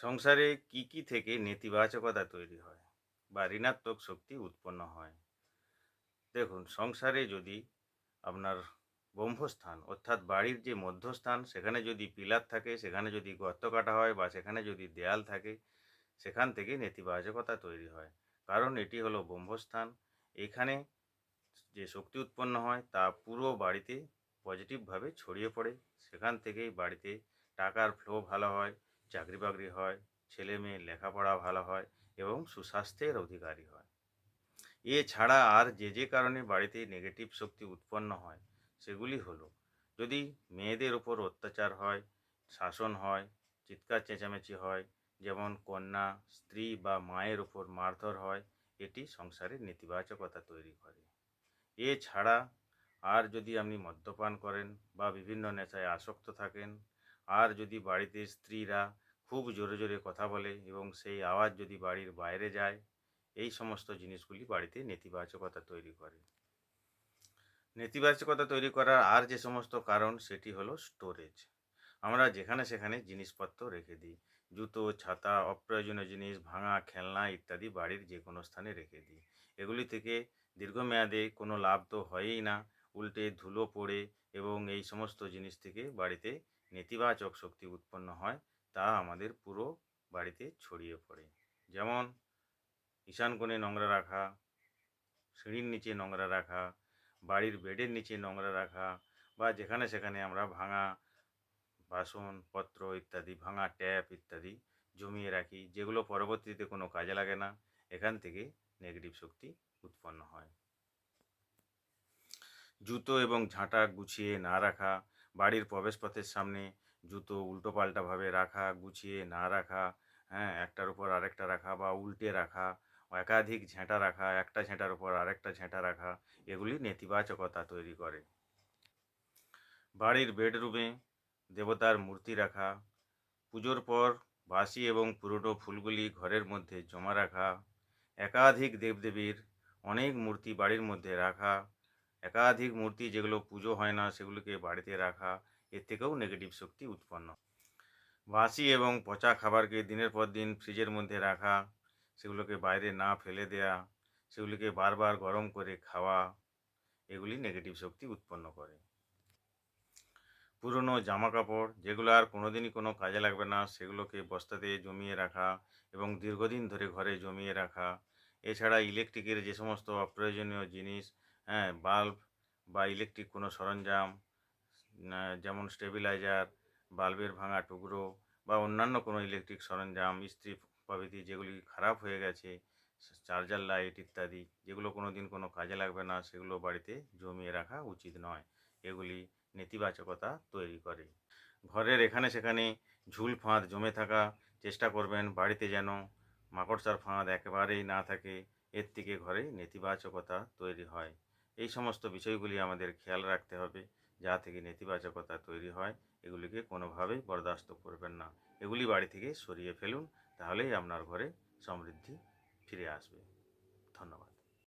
সংসারে কি কি থেকে নেতিবাচকতা তৈরি হয় বা ঋণাত্মক শক্তি উৎপন্ন হয়? দেখুন, সংসারে যদি আপনার ব্রহ্মস্থান অর্থাৎ বাড়ির যে মধ্যস্থান সেখানে যদি পিলার থাকে, সেখানে যদি গর্ত কাটা হয় বা সেখানে যদি দেয়াল থাকে, সেখান থেকে নেতিবাচকতা তৈরি হয়। কারণ এটি হলো ব্রহ্মস্থান। এখানে যে শক্তি উৎপন্ন হয় তা পুরো বাড়িতে পজিটিভভাবে ছড়িয়ে পড়ে। সেখান থেকেই বাড়িতে টাকার ফ্লো ভালো হয়, চাকরি বাকরি হয়, ছেলে মেয়ের লেখাপড়া ভালো হয় এবং সুস্বাস্থ্যের অধিকারী হয়। এছাড়া আর যে যে কারণে বাড়িতে নেগেটিভ শক্তি উৎপন্ন হয় সেগুলি হলো, যদি মেয়েদের ওপর অত্যাচার হয়, শাসন হয়, চিৎকার চেঁচামেচি হয়, যেমন কন্যা, স্ত্রী বা মায়ের ওপর মারধর হয়, এটি সংসারে নেতিবাচকতা তৈরি করে। এছাড়া আর যদি আপনি মদ্যপান করেন বা বিভিন্ন নেশায় আসক্ত থাকেন, আর যদি বাড়িতে স্ত্রীরা খুব জোরে জোরে কথা বলে এবং সেই আওয়াজ যদি বাড়ির বাইরে যায়, এই সমস্ত জিনিসগুলি বাড়িতে নেতিবাচকতা তৈরি করে। নেতিবাচকতা তৈরি করার আর যে সমস্ত কারণ সেটি হলো স্টোরেজ। আমরা যেখানে সেখানে জিনিসপত্র রেখে দিই। জুতো, ছাতা, অপ্রয়োজনীয় জিনিস, ভাঙা খেলনা ইত্যাদি বাড়ির যে কোনো স্থানে রেখে দিই। এগুলি থেকে দীর্ঘমেয়াদে কোনো লাভ তো হয়ই না, উল্টে ধুলো পড়ে এবং এই সমস্ত জিনিস থেকে বাড়িতে নেতিবাচক শক্তি উৎপন্ন হয়, তা আমাদের পুরো বাড়িতে ছড়িয়ে পড়ে। যেমন ঈশান কোণে নোংরা রাখা, সিঁড়ির নিচে নোংরা রাখা, বাড়ির বেডের নিচে নোংরা রাখা, বা যেখানে সেখানে আমরা ভাঙা বাসনপত্র ইত্যাদি, ভাঙা ট্যাপ ইত্যাদি জমিয়ে রাখি, যেগুলো পরবর্তীতে কোনো কাজে লাগে না। এখান থেকে নেগেটিভ শক্তি উৎপন্ন হয়। জুতো এবং ঝাঁটা গুছিয়ে না রাখা, বাড়ির প্রবেশপথের সামনে জুতো উল্টোপাল্টাভাবে রাখা, গুছিয়ে না রাখা, হ্যাঁ, একটার উপর আরেকটা রাখা বা উল্টে রাখা, একাধিক ঝেঁটা রাখা, একটা ঝেঁটার উপর আরেকটা ঝেঁটা রাখা, এগুলি নেতিবাচকতা তৈরি করে। বাড়ির বেডরুমে দেবতার মূর্তি রাখা, পুজোর পর বাসি এবং পুরনো ফুলগুলি ঘরের মধ্যে জমা রাখা, একাধিক দেবদেবীর অনেক মূর্তি বাড়ির মধ্যে রাখা, একাধিক মূর্তি যেগুলো পুজো হয় না সেগুলোকে বাড়িতে রাখা, এর থেকেও নেগেটিভ শক্তি উৎপন্ন। বাসি এবং পচা খাবারকে দিনের পর দিন ফ্রিজের মধ্যে রাখা, সেগুলোকে বাইরে না ফেলে দেয়া, সেগুলিকে বারবার গরম করে খাওয়া, এগুলি নেগেটিভ শক্তি উৎপন্ন করে। পুরনো জামা কাপড় যেগুলো আর কোনোদিনই কোনো কাজে লাগবে না সেগুলোকে বস্তাতে জমিয়ে রাখা এবং দীর্ঘদিন ধরে ঘরে জমিয়ে রাখা। এছাড়া ইলেকট্রিকের যে সমস্ত অপ্রয়োজনীয় জিনিস, হ্যাঁ, বাল্ব বা ইলেকট্রিক কোনো সরঞ্জাম, যেমন স্টেবিলাইজার, বাল্বের ভাঙা টুকরো বা অন্যান্য কোনো ইলেকট্রিক সরঞ্জাম, ইস্ত্রি প্রভৃতি যেগুলি খারাপ হয়ে গেছে, চার্জার লাইট ইত্যাদি যেগুলো কোনো দিন কোনো কাজে লাগবে না, সেগুলো বাড়িতে জমিয়ে রাখা উচিত নয়। এগুলি নেতিবাচকতা তৈরি করে। ঘরের এখানে সেখানে ঝুল ফাঁদ জমে থাকা চেষ্টা করবেন, বাড়িতে যেন মাকড়সার ফাঁদ একেবারেই না থাকে, এর থেকে ঘরে নেতিবাচকতা তৈরি হয়। এই সমস্ত বিষয়গুলি আমাদের খেয়াল রাখতে হবে, যা থেকে নেতিবাচকতা তৈরি হয় এগুলিকে কোনোভাবেই বরদাস্ত করবেন না। এগুলি বাড়ি থেকে সরিয়ে ফেলুন, তাহলেই আপনার ঘরে সমৃদ্ধি ফিরে আসবে। ধন্যবাদ।